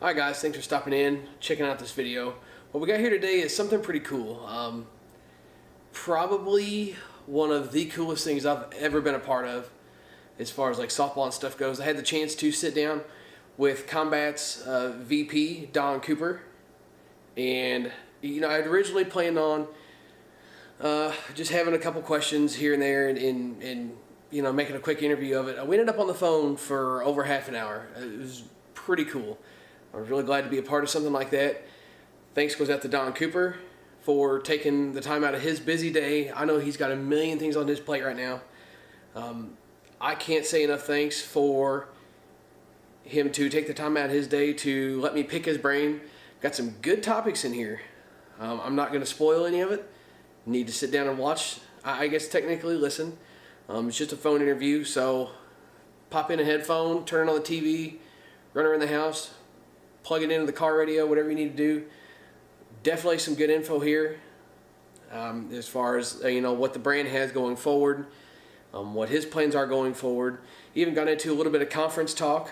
Alright guys, thanks for stopping in, checking out this video. What we got here today is something pretty cool. Probably one of the coolest things I've ever been a part of as far as like softball and stuff goes. I had the chance to sit down with Combat's VP, Don Cooper, and I'd originally planned on just having a couple questions here and there and making a quick interview of it. We ended up on the phone for over half an hour. It was pretty cool. I was really glad to be a part of something like that. Thanks goes out to Don Cooper for taking the time out of his busy day. I know he's got a million things on his plate right now. I can't say enough thanks for him to take the time out of his day to let me pick his brain. Got some good topics in here. I'm not going to spoil any of it. Need to sit down and watch. I guess technically listen. It's just a phone interview, so pop in a headphone, turn it on the TV, run around the house, plug it into the car radio, whatever you need to do. Definitely some good info here as far as what the brand has going forward, what his plans are going forward. Even got into a little bit of conference talk,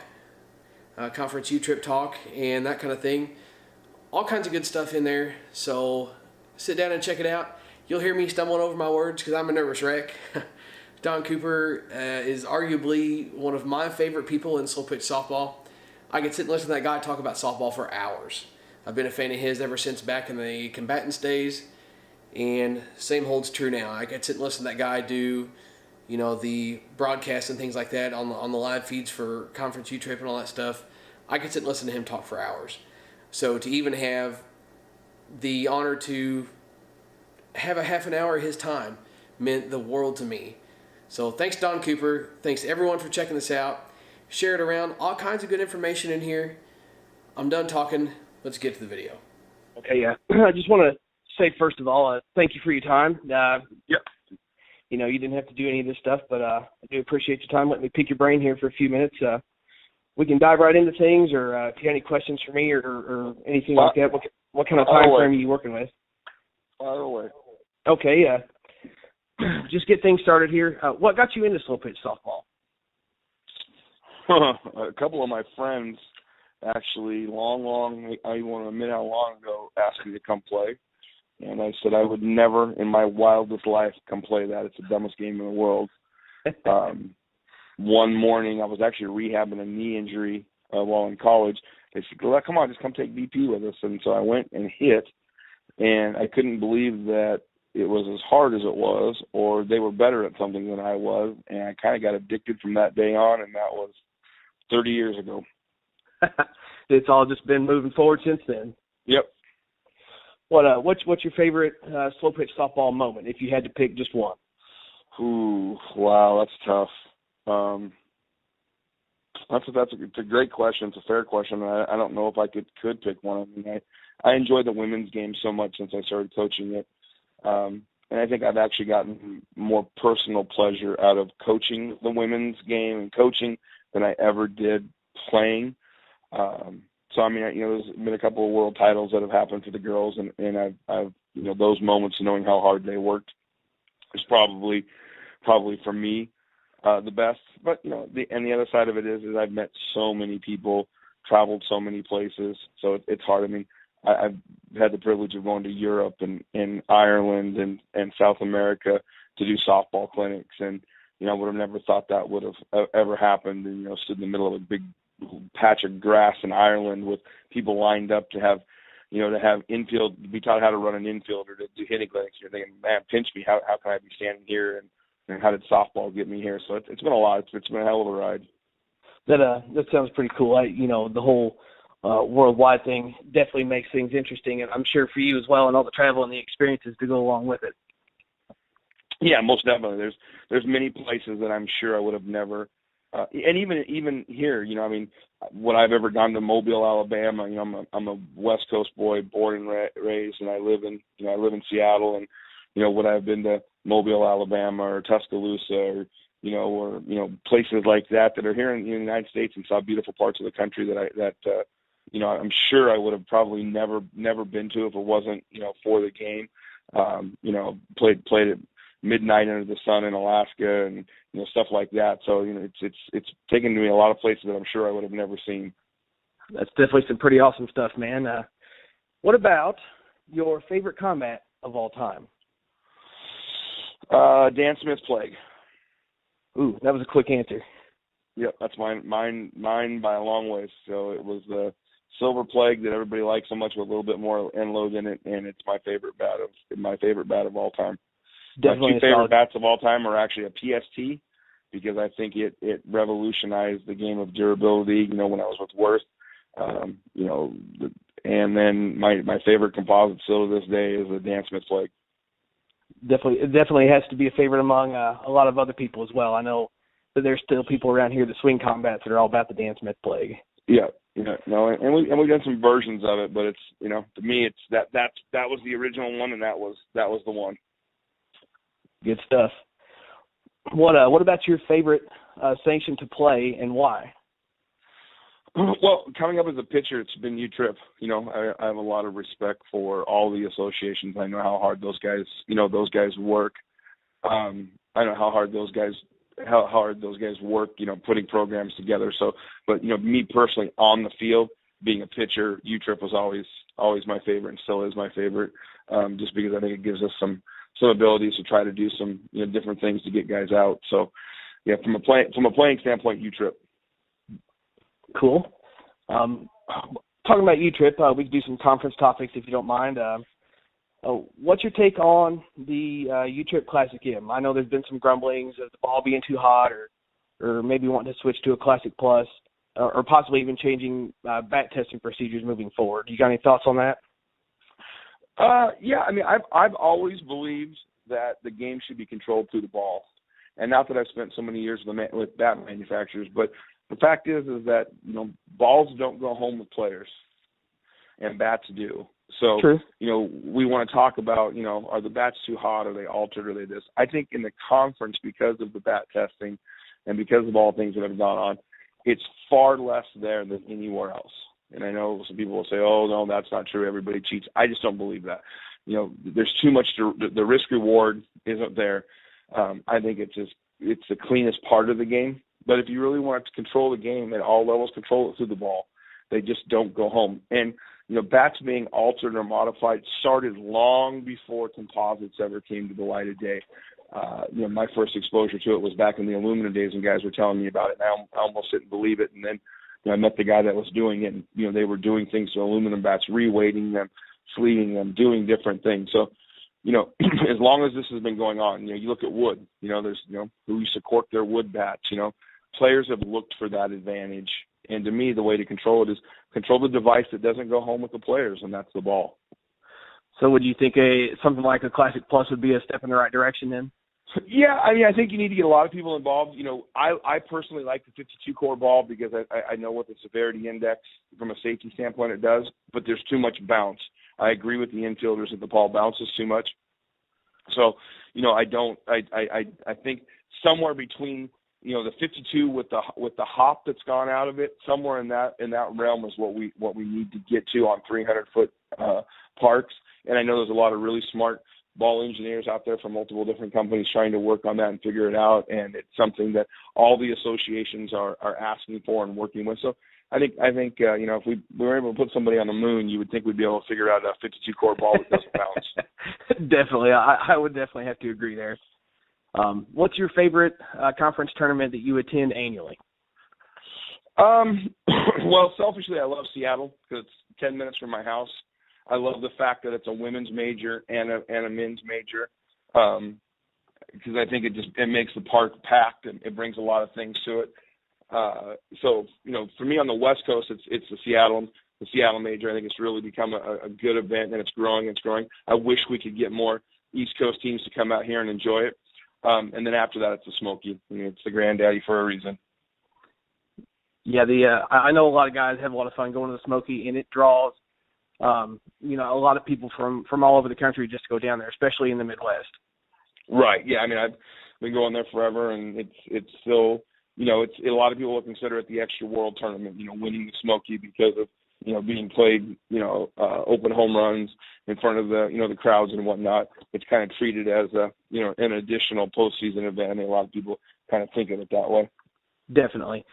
conference U-Trip talk, and that kind of thing. All kinds of good stuff in there. So sit down and check it out. You'll hear me stumbling over my words because I'm a nervous wreck. Don Cooper is arguably one of my favorite people in slow pitch softball. I could sit and listen to that guy talk about softball for hours. I've been a fan of his ever since back in the combatants days, and same holds true now. I could sit and listen to that guy do, the broadcasts and things like that on the live feeds for Conference U-Trip and all that stuff. I could sit and listen to him talk for hours. So to even have the honor to have a half an hour of his time meant the world to me. So thanks, Don Cooper. Thanks everyone for checking this out. Share it around. All kinds of good information in here. I'm done talking. Let's get to the video. Okay, yeah. I just want to say, first of all, thank you for your time. Yep. You didn't have to do any of this stuff, but I do appreciate your time. Let me pick your brain here for a few minutes. We can dive right into things, or if you have any questions for me or anything like that, what kind of time frame are you working with? Fire away. Okay, just get things started here. What got you into slow pitch softball? A couple of my friends actually, I want to admit how long ago, asked me to come play. And I said I would never in my wildest life come play that. It's the dumbest game in the world. One morning, I was actually rehabbing a knee injury while in college. They said, well, come on, just come take BP with us. And so I went and hit, and I couldn't believe that it was as hard as it was, or they were better at something than I was. And I kind of got addicted from that day on, and that was 30 years ago. It's all just been moving forward since then. Yep. What's your favorite slow pitch softball moment, if you had to pick just one? Ooh, wow, that's tough. It's a great question. It's a fair question. I don't know if I could pick one. I mean, I enjoy the women's game so much since I started coaching it. And I think I've actually gotten more personal pleasure out of coaching the women's game and coaching than I ever did playing. So I mean, there's been a couple of world titles that have happened for the girls, and I've those moments, knowing how hard they worked, is probably for me the best. But the other side of it is I've met so many people, traveled so many places, so it's hard. I mean, I've had the privilege of going to Europe and Ireland and South America to do softball clinics, and I would have never thought that would have ever happened. And stood in the middle of a big patch of grass in Ireland with people lined up to have infield, be taught how to run an infield or to do hitting clinics. You're thinking, man, pinch me. How can I be standing here? And how did softball get me here? So it's been a lot. It's been a hell of a ride. That sounds pretty cool. The whole worldwide thing definitely makes things interesting, and I'm sure for you as well, and all the travel and the experiences to go along with it. Yeah, most definitely. There's many places that I'm sure I would have never. And even here, I mean, when I've ever gone to Mobile, Alabama, I'm a West Coast boy, born and raised, and I live in Seattle, and when I've been to Mobile, Alabama, or Tuscaloosa, or places like that are here in the United States, and saw beautiful parts of the country that I'm sure I would have probably never been to if it wasn't for the game. Played at midnight under the sun in Alaska and stuff like that. So it's taken me a lot of places that I'm sure I would have never seen. That's definitely some pretty awesome stuff, man. What about your favorite combat of all time? Dan Smith's Plague. Ooh, that was a quick answer. Yep, that's mine by a long ways. So it was the Silver Plague that everybody likes so much with a little bit more end load in it, and it's my favorite bat of all time. Definitely my two favorite bats of all time are actually a PST, because I think it revolutionized the game of durability, when I was with Worth. And then my favorite composite still to this day is the Dan Smith Plague. It definitely has to be a favorite among a lot of other people as well. I know that there's still people around here that swing combats that are all about the Dan Smith Plague. Yeah, and we've done some versions of it, but it's to me it's that was the original one, and that was the one. Good stuff. What about your favorite sanction to play and why? Well, coming up as a pitcher, it's been U-Trip. I have a lot of respect for all the associations. I know how hard those guys work. I know how hard those guys work, putting programs together. So, but me personally on the field, being a pitcher, U-Trip was always my favorite and still is my favorite, just because I think it gives us some abilities to try to do some different things to get guys out. So, yeah, from a playing standpoint, U-Trip. Cool. Talking about U-Trip, we can do some conference topics if you don't mind. What's your take on the U-Trip Classic M? I know there's been some grumblings of the ball being too hot, or maybe wanting to switch to a Classic Plus, or possibly even changing bat testing procedures moving forward. You got any thoughts on that? Yeah, I mean, I've always believed that the game should be controlled through the ball, and not that I've spent so many years with bat manufacturers, but the fact is that balls don't go home with players, and bats do. So True. We want to talk about are the bats too hot? Are they altered? Are they this? I think in the conference, because of the bat testing, and because of all things that have gone on, it's far less there than anywhere else. And I know some people will say, "Oh no, that's not true. Everybody cheats." I just don't believe that. There's too much. The risk reward isn't there. I think it's the cleanest part of the game. But if you really want to control the game at all levels, control it through the ball. They just don't go home. And, bats being altered or modified started long before composites ever came to the light of day. My first exposure to it was back in the aluminum days, and guys were telling me about it. And I almost didn't believe it. And then I met the guy that was doing it, and, they were doing things to aluminum bats, reweighting them, sleeving them, doing different things. So, as long as this has been going on, you look at wood, there's, who used to cork their wood bats, players have looked for that advantage. And to me, the way to control it is control the device that doesn't go home with the players, and that's the ball. So would you think something like a Classic Plus would be a step in the right direction then? Yeah, I mean, I think you need to get a lot of people involved. I personally like the 52-core ball because I know what the severity index from a safety standpoint it does, but there's too much bounce. I agree with the infielders that the ball bounces too much. So, I think somewhere between the 52 with the hop that's gone out of it, somewhere in that realm is what we need to get to on 300-foot parks. And I know there's a lot of really smart ball engineers out there from multiple different companies trying to work on that and figure it out. And it's something that all the associations are asking for and working with. So I think if we were able to put somebody on the moon, you would think we'd be able to figure out a 52-core ball that doesn't bounce. Definitely. I would definitely have to agree there. What's your favorite conference tournament that you attend annually? Well, selfishly, I love Seattle because it's 10 minutes from my house. I love the fact that it's a women's major and a men's major because I think it makes the park packed and it brings a lot of things to it. So for me on the West Coast, it's the Seattle major. I think it's really become a good event, and it's growing. I wish we could get more East Coast teams to come out here and enjoy it. And then after that, it's the Smoky. It's the granddaddy for a reason. Yeah, I know a lot of guys have a lot of fun going to the Smoky, and it draws, a lot of people from all over the country just to go down there, especially in the Midwest. Right. Yeah. I mean, I've been going there forever, and it's still, it's a lot of people will consider it the extra world tournament. Winning the Smoky because of being played, open home runs in front of the crowds and whatnot. It's kind of treated as an additional postseason event, and a lot of people kind of think of it that way. Definitely.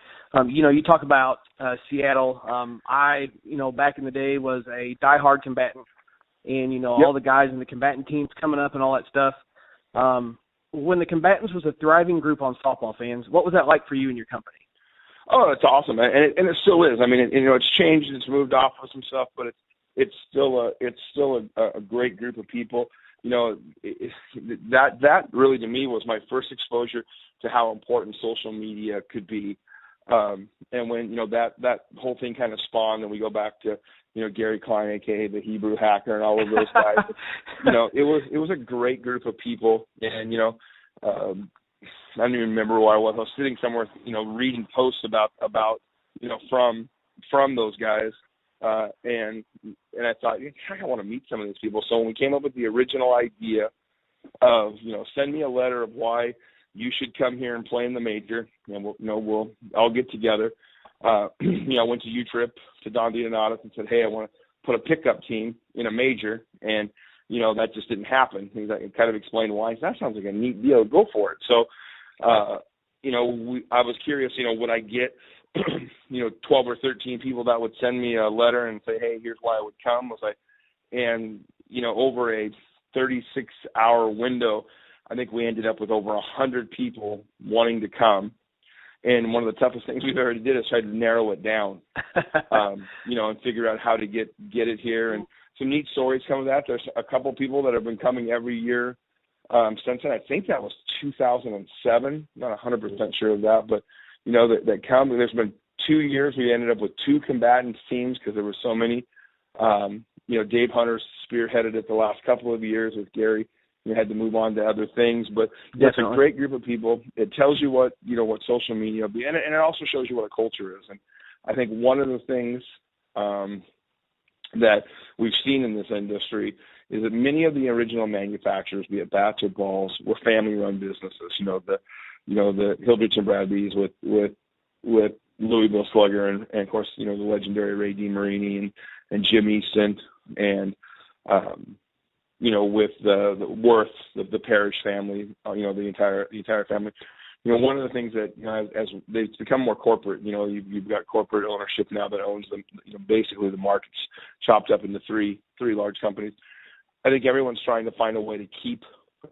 You talk about Seattle. I, back in the day was a diehard combatant, and, Yep. all the guys in the combatant teams coming up and all that stuff. When the combatants was a thriving group on softball fans, what was that like for you and your company? Oh, it's awesome, and it still is. I mean, it's changed, it's moved off of some stuff, but it's still a great group of people. That really to me was my first exposure to how important social media could be. And when that whole thing kind of spawned, and we go back to Gary Klein, aka the Hebrew hacker, and all of those guys. It was a great group of people, and I don't even remember where I was. I was sitting somewhere, reading posts about from those guys, and I thought, I want to meet some of these people. So when we came up with the original idea of send me a letter of why you should come here and play in the major, and we'll all get together. I went to U-Trip to Don Dionatis and said, hey, I want to put a pickup team in a major, and that just didn't happen. He kind of explained why. He said, that sounds like a neat deal. Go for it. So, I was curious, would I get 12 or 13 people that would send me a letter and say, hey, here's why I would come. Over a 36-hour window, I think we ended up with over 100 people wanting to come. And one of the toughest things we've ever did is try to narrow it down, and figure out how to get it here. And some neat stories come of that. There's a couple people that have been coming every year since then. I think that was 2007. Not 100% sure of that, but that come. There's been 2 years we ended up with 2 combatant teams because there were so many. Dave Hunter spearheaded it the last couple of years with Gary. Had to move on to other things, but it's a great group of people. It tells you what social media will be, and it also shows you what a culture is. And I think one of the things that we've seen in this industry is that many of the original manufacturers, be it bats or balls, were family-run businesses. The Hildreth and Bradleys with Louisville Slugger, and of course, the legendary Ray DeMarini and Jim Easton, and with the Worth, the Parrish family, the entire family. One of the things that as they've become more corporate, you've got corporate ownership now that owns them. Basically the market's chopped up into three large companies. I think everyone's trying to find a way to keep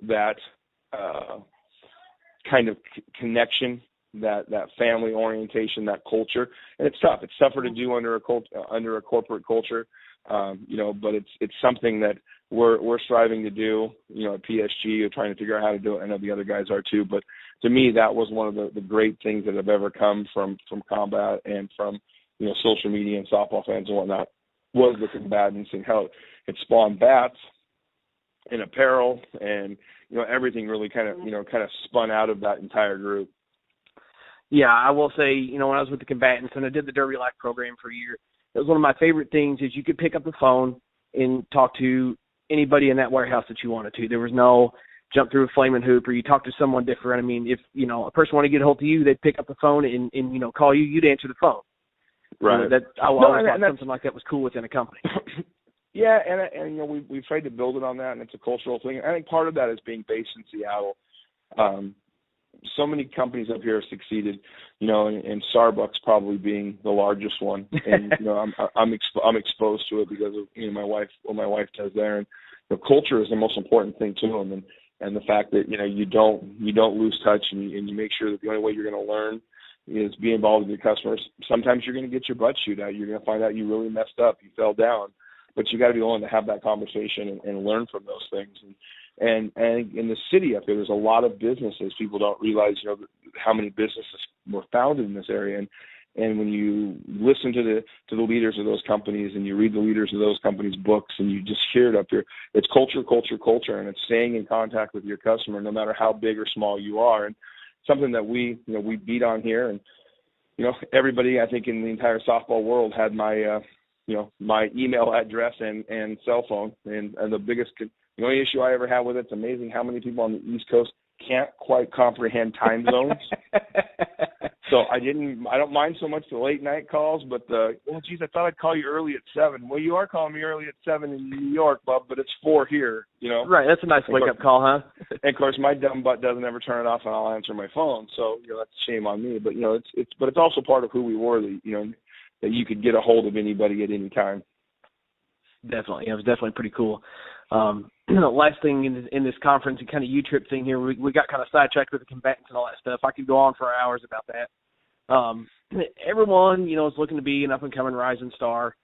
that kind of connection, that family orientation, that culture, and it's tough. It's tougher to do under a corporate culture, but it's something that we're striving to do, at PSG, trying to figure out how to do it. I know the other guys are too, but to me, that was one of the great things that have ever come from combat and from, social media and softball fans and whatnot, was the combatants and how it spawned bats and apparel and, everything really kind of spun out of that entire group. Yeah, I will say, when I was with the combatants and I did the Derby Life program for a year, it was one of my favorite things is you could pick up the phone and talk to anybody in that warehouse that you wanted to. There was no jump through a flaming hoop or you talk to someone different. I mean, if, a person wanted to get a hold of you, they'd pick up the phone and call you, you'd answer the phone. Right. I always thought something like that was cool within a company. Yeah, and we've tried to build it on that, and it's a cultural thing. I think part of that is being based in Seattle. So many companies up here have succeeded, and Starbucks probably being the largest one. And I'm exposed to it because of my wife, what my wife does there, and culture is the most important thing to them, and the fact that you don't lose touch, and you make sure that the only way you're going to learn is be involved with your customers. Sometimes you're going to get your butt chewed out. You're going to find out you really messed up, you fell down, but you got to be willing to have that conversation and learn from those things. And in the city up here, there's a lot of businesses. People don't realize, how many businesses were founded in this area. And when you listen to the leaders of those companies and you read the leaders of those companies' books and you just hear it up here, it's culture, culture, culture, and it's staying in contact with your customer no matter how big or small you are. And something that we beat on here. And everybody, I think, in the entire softball world had my my email address and cell phone. And the only issue I ever had with it's amazing how many people on the East Coast can't quite comprehend time zones. So I don't mind so much the late night calls, but I thought I'd call you early at 7. Well, you are calling me early at 7 in New York, Bob, but it's 4 here, Right, that's a nice wake up call, huh? of course, my dumb butt doesn't ever turn it off, and I'll answer my phone. So that's a shame on me. But it's also part of who we were. That you could get a hold of anybody at any time. Definitely, it was definitely pretty cool. Last thing in this conference and kind of U-Trip thing here, we got kind of sidetracked with the combatants and all that stuff. I could go on for hours about that. Everyone, is looking to be an up-and-coming rising star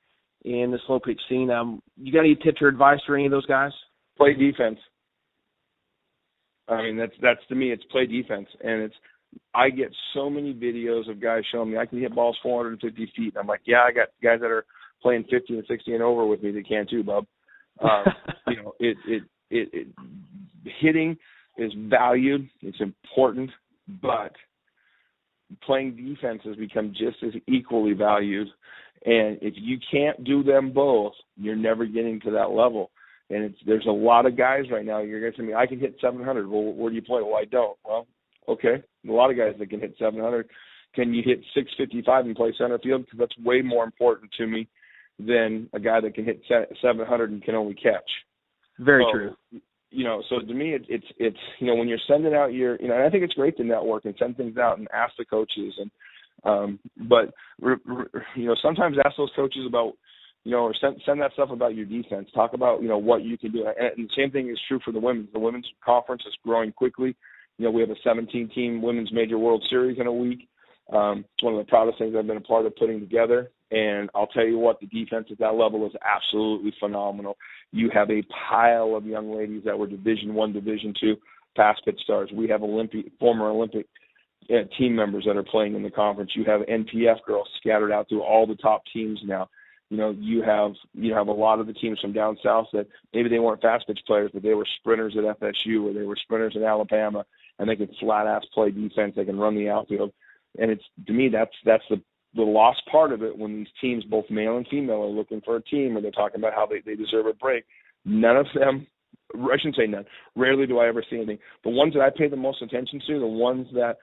in the slow pitch scene. You got any tips or advice for any of those guys? Play defense. I mean, that's to me, it's play defense, and I get so many videos of guys showing me I can hit balls 450 feet. And I'm like, yeah, I got guys that are playing 50 and 60 and over with me that can too, bub. Hitting is valued. It's important, but playing defense has become just as equally valued. And if you can't do them both, you're never getting to that level. And there's a lot of guys right now. You're going to tell me, I can hit 700. Well, where do you play? Well, I don't. Well, okay. A lot of guys that can hit 700. Can you hit 655 and play center field? Because that's way more important to me than a guy that can hit 700 and can only catch. Very true. So to me, it's when you're sending out and I think it's great to network and send things out and ask the coaches but sometimes ask those coaches about, or send that stuff about your defense. Talk about, what you can do. And the same thing is true for the women's. The women's conference is growing quickly. We have a 17-team Women's Major World Series in a week. It's one of the proudest things I've been a part of putting together. And I'll tell you what, the defense at that level is absolutely phenomenal. You have a pile of young ladies that were Division I, Division II fast pitch stars. We have former Olympic team members that are playing in the conference. You have NPF girls scattered out through all the top teams now. You have a lot of the teams from down south that maybe they weren't fast pitch players, but they were sprinters at FSU or they were sprinters in Alabama, and they can flat ass play defense. They can run the outfield, and to me that's the lost part of it when these teams, both male and female, are looking for a team or they're talking about how they deserve a break. None of them, I shouldn't say none. Rarely do I ever see anything. The ones that I pay the most attention to, the ones that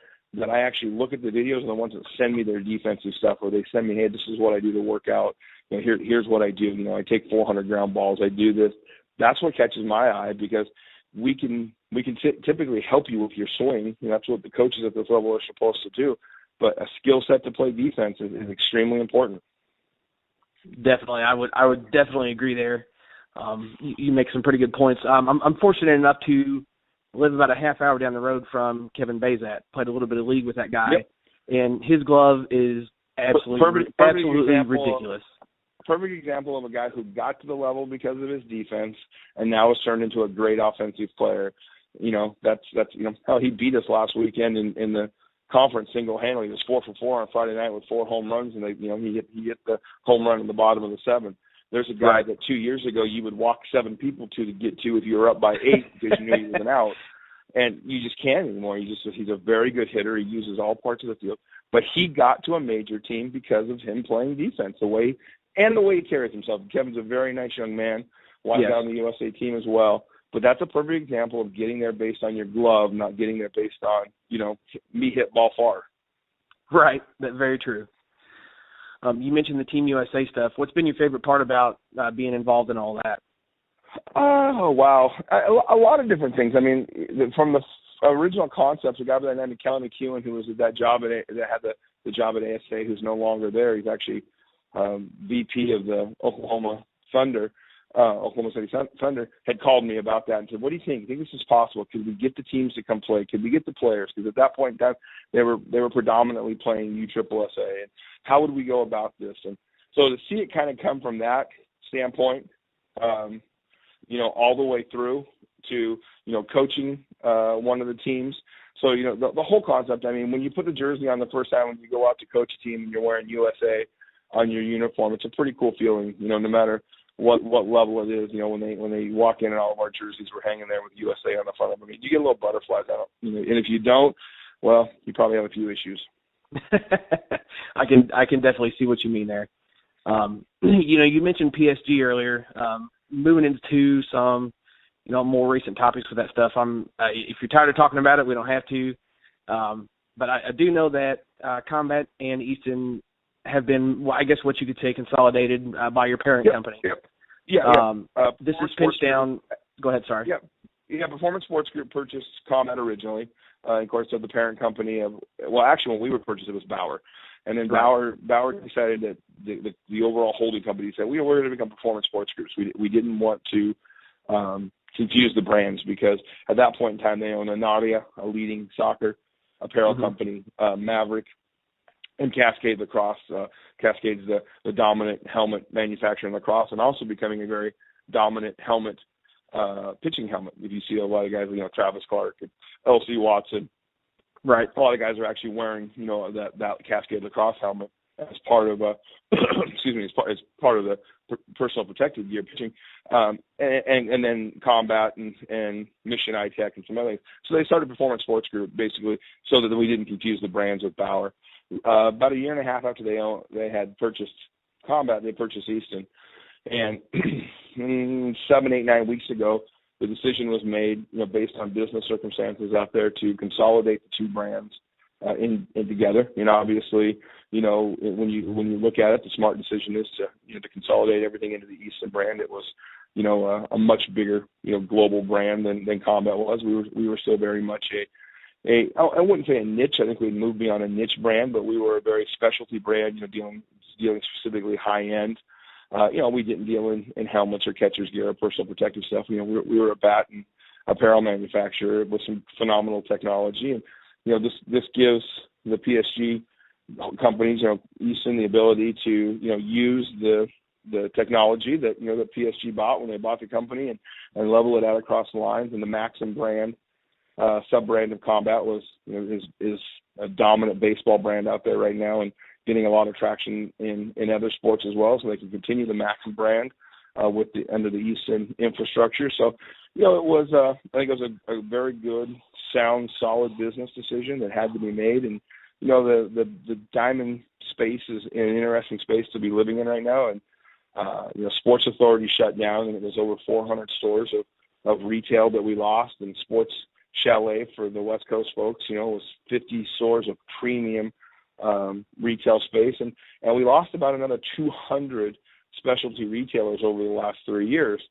I actually look at the videos, are the ones that send me their defensive stuff, or they send me, hey, this is what I do to work out. Here's what I do. I take 400 ground balls. I do this. That's what catches my eye, because we can typically help you with your swing. That's what the coaches at this level are supposed to do. But a skill set to play defense is extremely important. Definitely, I would definitely agree there. You make some pretty good points. I'm fortunate enough to live about a half hour down the road from Kevin Bazat. Played a little bit of league with that guy, yep. And his glove is absolutely ridiculous. Perfect example of a guy who got to the level because of his defense, and now has turned into a great offensive player. That's how he beat us last weekend in the conference single-handedly. He was 4 for 4 on Friday night with 4 home runs, and he hit the home run in the bottom of the 7th. There's a guy that 2 years ago you would walk 7 people to get to if you were up by 8 because you knew he was an out, and you just can't anymore. He's a very good hitter. He uses all parts of the field, but he got to a major team because of him playing defense, the way he carries himself. Kevin's a very nice young man. Watched out on the USA team as well. But that's a perfect example of getting there based on your glove, not getting there based on, me hit ball far. Right. That's very true. You mentioned the Team USA stuff. What's been your favorite part about being involved in all that? Oh, wow. A lot of different things. I mean, from the original concepts, a guy by the name of Kelly McEwen, who was at that job that had the job at ASA, who's no longer there. He's actually VP of the Oklahoma City Thunder, had called me about that and said, what do you think? Do you think this is possible? Could we get the teams to come play? Could we get the players? Because at that point in time, they were predominantly playing USSSA. And how would we go about this? And so to see it kind of come from that standpoint, all the way through to, coaching one of the teams. So, the whole concept, I mean, when you put the jersey on the first time, when you go out to coach a team and you're wearing USA on your uniform, it's a pretty cool feeling, no matter what level it is. When they walk in and all of our jerseys were hanging there with USA on the front of them. I mean, you get a little butterflies out, and if you don't, well, you probably have a few issues. I can definitely see what you mean there. You mentioned PSG earlier. Moving into some, more recent topics with that stuff. If you're tired of talking about it, we don't have to. But I do know that Combat and Easton have been, I guess what you could say, consolidated by your parent company. Yep. Yeah. This is pinched down. Go ahead, sorry. Yep. Performance Sports Group purchased Combat originally. Of course, so the parent company actually when we were purchased, it was Bauer. And then Bauer decided that the overall holding company said, we're going to become Performance Sports Groups. We didn't want to confuse the brands, because at that point in time, they owned Nadia, a leading soccer apparel company, Maverick, and Cascade Lacrosse. Cascade's the dominant helmet manufacturer in lacrosse, and also becoming a very dominant helmet, pitching helmet. If you see a lot of guys, Travis Clark and L.C. Watson, right? A lot of guys are actually wearing, that Cascade Lacrosse helmet as part of as part of the personal protective gear pitching, and then Combat and Mission iTech and some other things. So they started Performance Sports Group basically so that we didn't confuse the brands with Bauer. About a year and a half after they had purchased Combat, they purchased Easton, and 7, 8, 9 weeks ago, the decision was made, based on business circumstances out there, to consolidate the two brands in together. Obviously, when you look at it, the smart decision is to consolidate everything into the Easton brand. It was, a much bigger, global brand than Combat was. We were still very much I wouldn't say a niche. I think we'd moved beyond a niche brand, but we were a very specialty brand, dealing specifically high end. We didn't deal in helmets or catcher's gear or personal protective stuff. We were a bat and apparel manufacturer with some phenomenal technology. And, this gives the PSG companies, Easton, the ability to, use the technology that, that PSG bought when they bought the company and level it out across the lines. And the Maxim brand, sub-brand of Combat is a dominant baseball brand out there right now, and getting a lot of traction in other sports as well, so they can continue the Maxim brand under the Easton infrastructure. So, I think it was a very good, sound, solid business decision that had to be made. And, the diamond space is an interesting space to be living in right now. And, Sports Authority shut down, and it was over 400 stores of retail that we lost, and Sports Chalet for the West Coast folks, was 50 stores of premium retail space, and we lost about another 200 specialty retailers over the last 3 years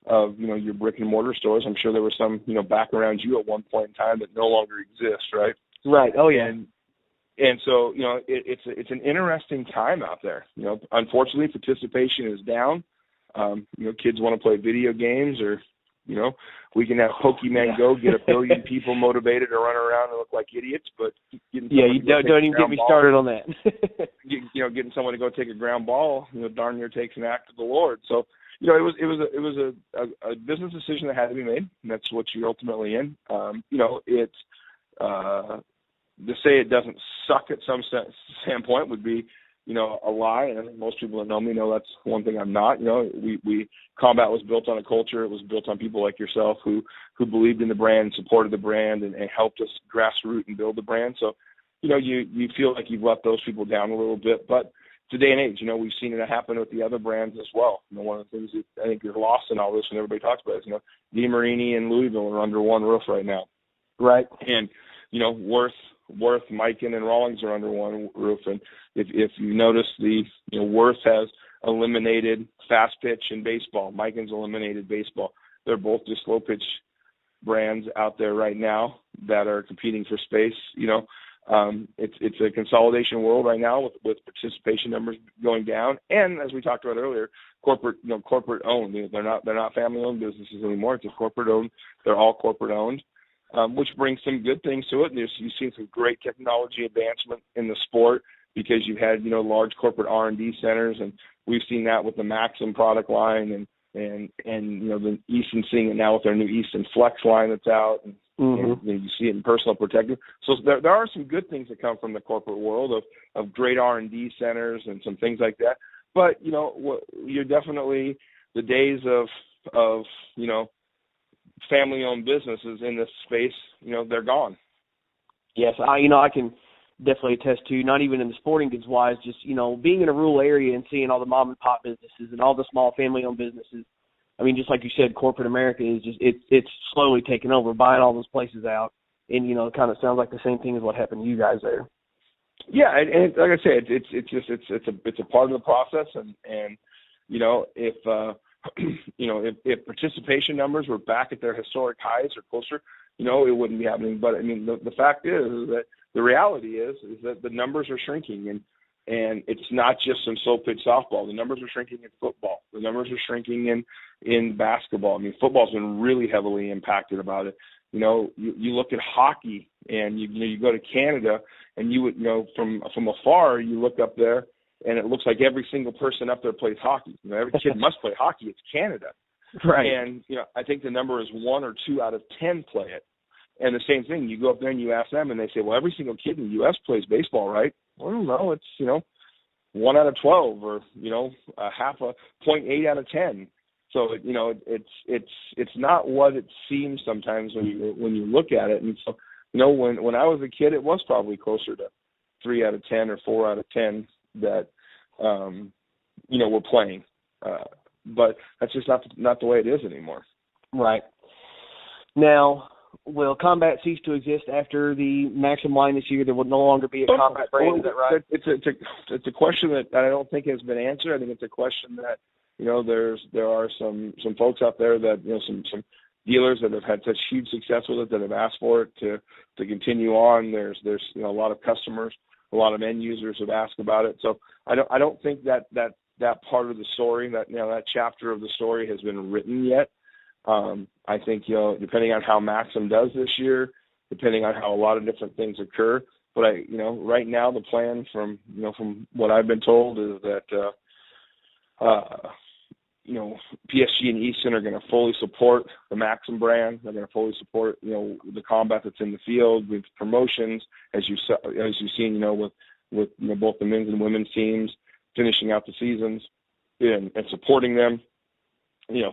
of your brick and mortar stores. I'm sure there were some back around you at one point in time that no longer exist, right? Right. Oh yeah. And so it's an interesting time out there. Unfortunately, participation is down. Kids want to play video games, or we can have Pokemon Go, get 1 billion people motivated to run around and look like idiots, but you don't even get me started on that. Getting someone to go take a ground ball, darn near takes an act of the Lord. So, it was a business decision that had to be made, and that's what you're ultimately in. It's to say it doesn't suck at some standpoint would be, a lie. And I think most people that know me know that's one thing I'm not. Combat was built on a culture. It was built on people like yourself who believed in the brand, supported the brand, and helped us grassroots and build the brand. So, you feel like you've let those people down a little bit. But today and age, we've seen it happen with the other brands as well. One of the things that I think is lost in all this when everybody talks about it is, DeMarini and Louisville are under one roof right now. Right. And, Worth, Mikan, and Rawlings are under one roof. And if you notice, Worth has eliminated fast pitch in baseball. Mikan's eliminated baseball. They're both just slow pitch brands out there right now that are competing for space. It's a consolidation world right now with participation numbers going down. And as we talked about earlier, corporate owned. They're not family owned businesses anymore. It's a corporate owned. They're all corporate owned. Which brings some good things to it. And you've seen some great technology advancement in the sport because you've had, large corporate R&D centers, and we've seen that with the Maxim product line and the Easton seeing it now with their new Easton Flex line that's out, and you see it in personal protective. So there are some good things that come from the corporate world of great R&D centers and some things like that. But, you're definitely the days of family-owned businesses in this space, they're gone. Yes, I can definitely attest to, not even in the sporting goods wise, just, being in a rural area and seeing all the mom and pop businesses and all the small family-owned businesses. I mean, just like you said, corporate America is just, it's slowly taking over, buying all those places out. And, it kind of sounds like the same thing as what happened to you guys there. Yeah. And like I said, it's a part of the process. And if if participation numbers were back at their historic highs or closer, it wouldn't be happening. But I mean, the fact is that the reality is that the numbers are shrinking, and it's not just in slow pitch softball. The numbers are shrinking in football. The numbers are shrinking in basketball. I mean, football's been really heavily impacted about it. You look at hockey, and you go to Canada, and you would from afar you look up there, and it looks like every single person up there plays hockey. Every kid must play hockey. It's Canada, right? And I think the number is 1 or 2 out of 10 play it. And the same thing, you go up there and you ask them, and they say, well, every single kid in the U.S. plays baseball, right? Well, no, it's 1 out of 12, or half a 0.8 out of 10. So it's not what it seems sometimes when you look at it. And so when I was a kid, it was probably closer to 3 out of 10 or 4 out of 10 that were playing. But that's just not the way it is anymore. Right. Now, will Combat cease to exist after the Maxim line this year? There will no longer be a Combat brand, is that right? It's a question that I don't think has been answered. I think it's a question that there are some folks out there that some dealers that have had such huge success with it that have asked for it to continue on. There's a lot of customers, a lot of end users have asked about it. So I don't think that part of the story, that chapter of the story has been written yet. I think depending on how Maxim does this year, depending on how a lot of different things occur. But right now the plan from what I've been told is that PSG and Easton are going to fully support the Maxim brand. They're going to fully support the combat that's in the field with promotions, as you've seen with both the men's and women's teams finishing out the seasons and supporting them.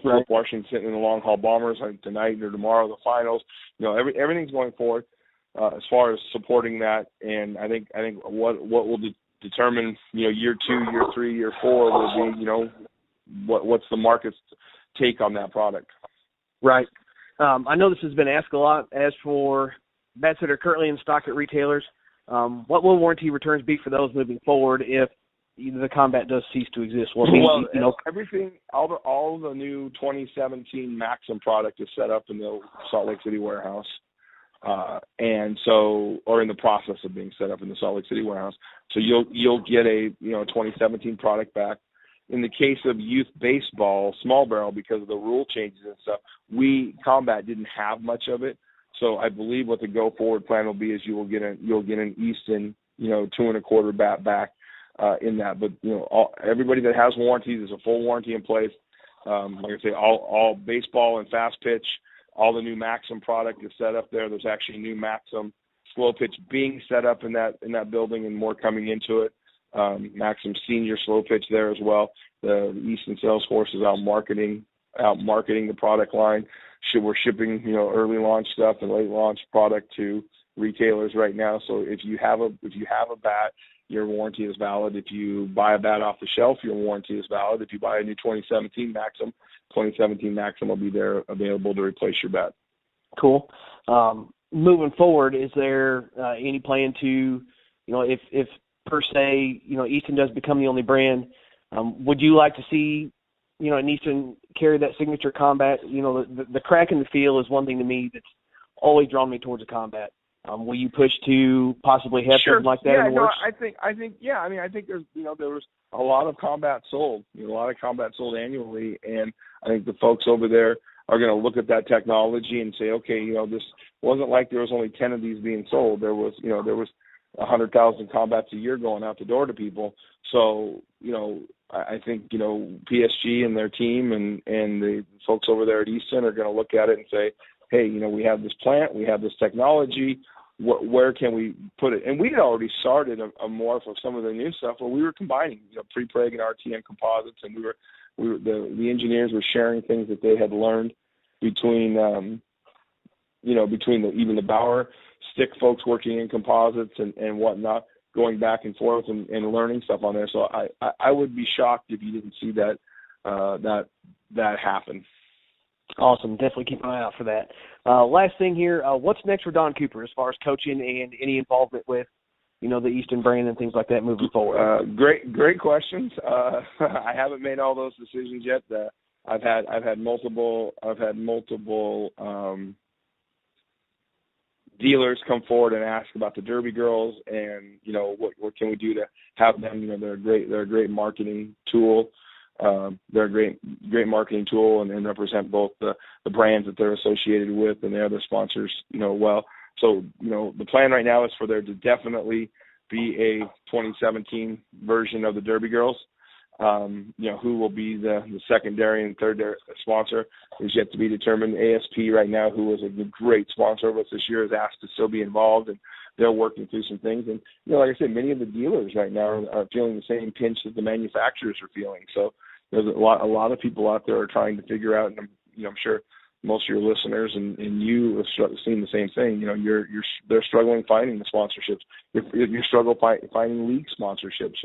Philip Washington in the long haul bombers tonight or tomorrow, the finals. Everything's going forward as far as supporting that. And I think what will determine year 2, year 3, year 4 will be what's the market's take on that product. Right. I know this has been asked a lot. As for bats that are currently in stock at retailers, what will warranty returns be for those moving forward if the Combat does cease to exist? Everything, all the new 2017 Maxim product is set up in the Salt Lake City warehouse, or in the process of being set up in the Salt Lake City warehouse. So you'll get a 2017 product back. In the case of youth baseball, small barrel, because of the rule changes and stuff, Combat didn't have much of it. So I believe what the go forward plan will be is you'll get an Easton 2 1/4 bat back. In that, but everybody that has warranties, there's a full warranty in place. Like I say, all baseball and fast pitch, all the new Maxim product is set up there. There's actually new Maxim slow pitch being set up in that building, and more coming into it. Maxim senior slow pitch there as well. The Easton sales force is out marketing the product line. We're shipping early launch stuff and late launch product to retailers right now. So if you have a bat, your warranty is valid. If you buy a bat off the shelf, your warranty is valid. If you buy a new 2017 Maxim will be there available to replace your bat. Cool. Moving forward, is there any plan to, if per se, Easton does become the only brand, would you like to see, an Easton carry that signature Combat? The crack in the feel is one thing to me that's always drawn me towards a Combat. Will you push to possibly have something like that in the works? I think there's, there was a lot of Combat sold, annually, and I think the folks over there are going to look at that technology and say, okay, this wasn't like there was only 10 of these being sold. There was 100,000 Combats a year going out the door to people. So, I think, PSG and their team and the folks over there at Easton are going to look at it and say, hey, we have this plant, we have this technology, where can we put it? And we had already started a morph of some of the new stuff where we were combining, pre-preg and RTM composites, and the engineers were sharing things that they had learned between even the Bauer stick folks working in composites and whatnot, going back and forth and learning stuff on there. So I would be shocked if you didn't see that happen. Awesome. Definitely keep an eye out for that. Last thing here, what's next for Don Cooper as far as coaching and any involvement with, the Easton brand and things like that moving forward? Great questions. I haven't made all those decisions yet. I've had multiple dealers come forward and ask about the Derby girls, and what can we do to have them. They're a great marketing tool. They're a great marketing tool and represent both the brands that they're associated with and the other sponsors well. So the plan right now is for there to definitely be a 2017 version of the Derby girls. Who will be the secondary and third sponsor is yet to be determined. ASP right now, who was a great sponsor of us this year, is asked to still be involved, and they're working through some things. And, like I said, many of the dealers right now are feeling the same pinch that the manufacturers are feeling. So there's a lot of people out there are trying to figure out, and I'm sure most of your listeners and you have seen the same thing. They're struggling finding the sponsorships. You're struggling finding league sponsorships.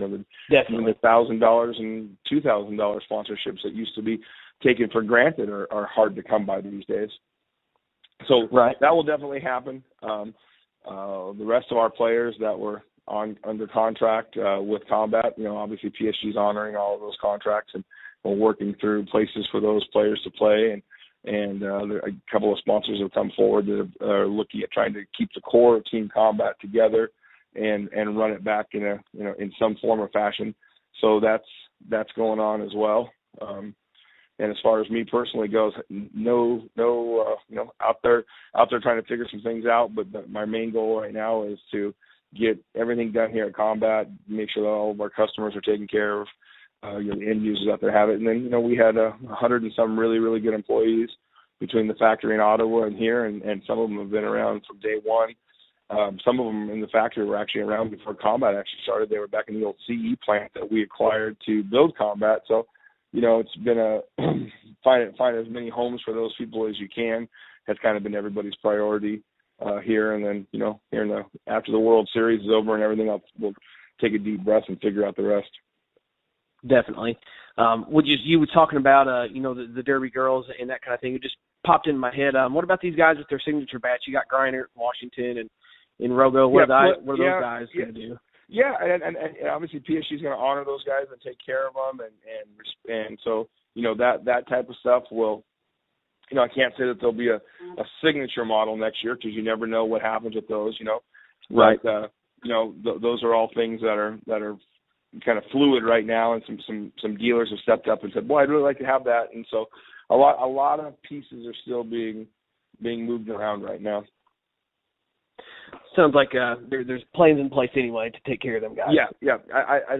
Definitely the $1,000 and $2,000 sponsorships that used to be taken for granted are hard to come by these days. So that will definitely happen. The rest of our players that were under contract with Combat, obviously PSG's honoring all of those contracts, and we're working through places for those players to play. And a couple of sponsors have come forward that are looking at trying to keep the core of Team Combat together and run it back in in some form or fashion. So that's going on as well. And as far as me personally goes, no, out there trying to figure some things out. But my main goal right now is to get everything done here at Combat, make sure that all of our customers are taken care of. The end users out there have it. And then, we had 100 and some really, really good employees between the factory in Ottawa and here, and some of them have been around from day one. Some of them in the factory were actually around before Combat actually started. They were back in the old CE plant that we acquired to build Combat. So, it's been find as many homes for those people as you can has kind of been everybody's priority here. And then, after the World Series is over and everything else, we'll take a deep breath and figure out the rest. Definitely. You were talking about, the Derby girls and that kind of thing. It just popped into my head. What about these guys with their signature bats? You got Griner, Washington, and Rogo. What are those guys going to do? Yeah, and obviously PSG is going to honor those guys and take care of them, and so that type of stuff will. I can't say that there'll be a signature model next year because you never know what happens with those. Right. But, those are all things that are kind of fluid right now, and some dealers have stepped up and said, "Boy, I'd really like to have that." And so a lot of pieces are still being moved around right now. Sounds like there's plans in place anyway to take care of them guys. Yeah. I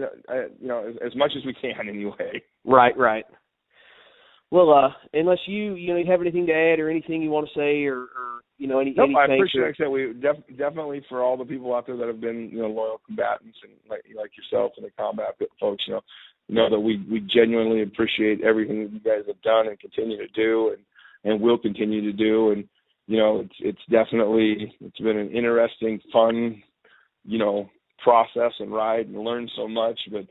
as much as we can anyway. Right. Well, unless you have anything to add or anything you want to say or any. Nope, I appreciate it. We definitely for all the people out there that have been loyal combatants and like yourself and the Combat folks, know that we genuinely appreciate everything that you guys have done and continue to do and will continue to do. And it's been an interesting, fun process and ride and learned so much, but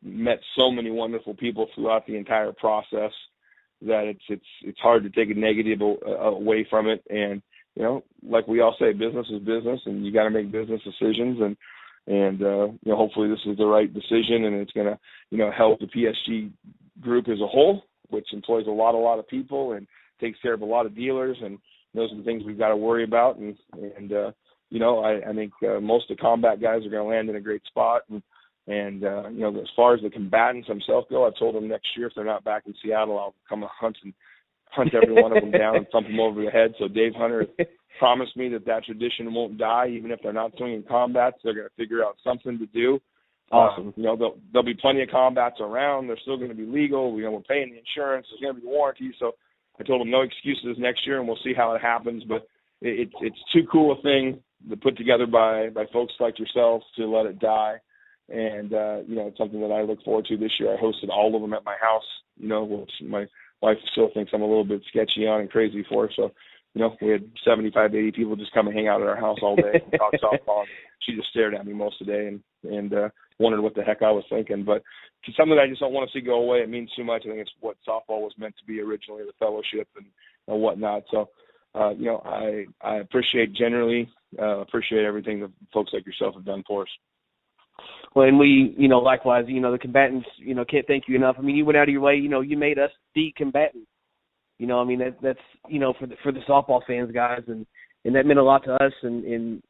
met so many wonderful people throughout the entire process that it's hard to take a negative away from it. And like we all say, business is business, and you got to make business decisions. And hopefully this is the right decision, and it's going to help the PSG group as a whole, which employs a lot of people and takes care of a lot of dealers. And those are the things we've got to worry about. And I think most of the Combat guys are going to land in a great spot. And as far as the combatants themselves go, I told them next year if they're not back in Seattle, I'll come hunt every one of them down and thump them over the head. So Dave Hunter promised me that tradition won't die, even if they're not swinging combats. They're going to figure out something to do. Awesome. There'll be plenty of combats around. They're still going to be legal. We're paying the insurance. There's going to be warranty. So I told them no excuses next year, and we'll see how it happens. But it's too cool a thing to put together by folks like yourselves to let it die. And, it's something that I look forward to this year. I hosted all of them at my house, which my wife still thinks I'm a little bit sketchy on and crazy for. So, we had 75 to 80 people just come and hang out at our house all day and talk softball. She just stared at me most of the day and wondered what the heck I was thinking. But it's something that I just don't want to see go away. It means too much. I think it's what softball was meant to be originally, the fellowship and whatnot. So, I appreciate everything that folks like yourself have done for us. Well, and we, likewise, the combatants, can't thank you enough. I mean, you went out of your way, you made us the combatant. That's for the softball fans, guys, and that meant a lot to us. And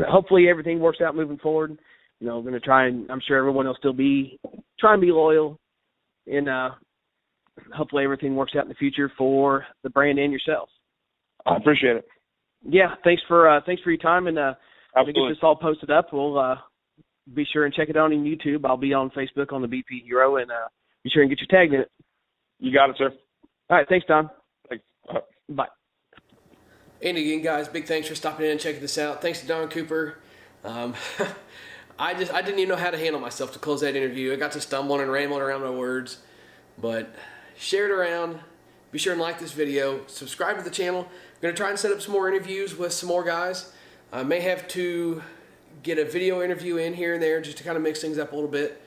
hopefully everything works out moving forward. We're going to try, and I'm sure everyone will still try and be loyal, and hopefully everything works out in the future for the brand and yourself. I appreciate it. Yeah, thanks for your time, and when we get Absolutely. this all posted up, we'll be sure and check it out on YouTube. I'll be on Facebook on the BP Hero, and be sure and get your tag in it. You got it, sir. All right, thanks, Don. Thanks. Bye. And again, guys, big thanks for stopping in and checking this out. Thanks to Don Cooper. I didn't even know how to handle myself to close that interview. I got to stumbling and rambling around my words, but share it around. Be sure and like this video. Subscribe to the channel. I'm going to try and set up some more interviews with some more guys. I may have to get a video interview in here and there just to kind of mix things up a little bit.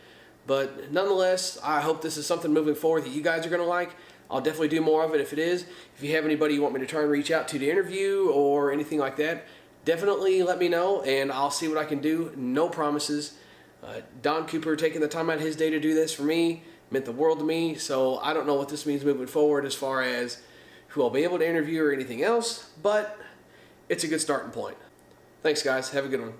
But nonetheless, I hope this is something moving forward that you guys are going to like. I'll definitely do more of it if it is. If you have anybody you want me to try and reach out to interview or anything like that, definitely let me know and I'll see what I can do. No promises. Don Cooper taking the time out of his day to do this for me meant the world to me. So I don't know what this means moving forward as far as who I'll be able to interview or anything else, but it's a good starting point. Thanks, guys. Have a good one.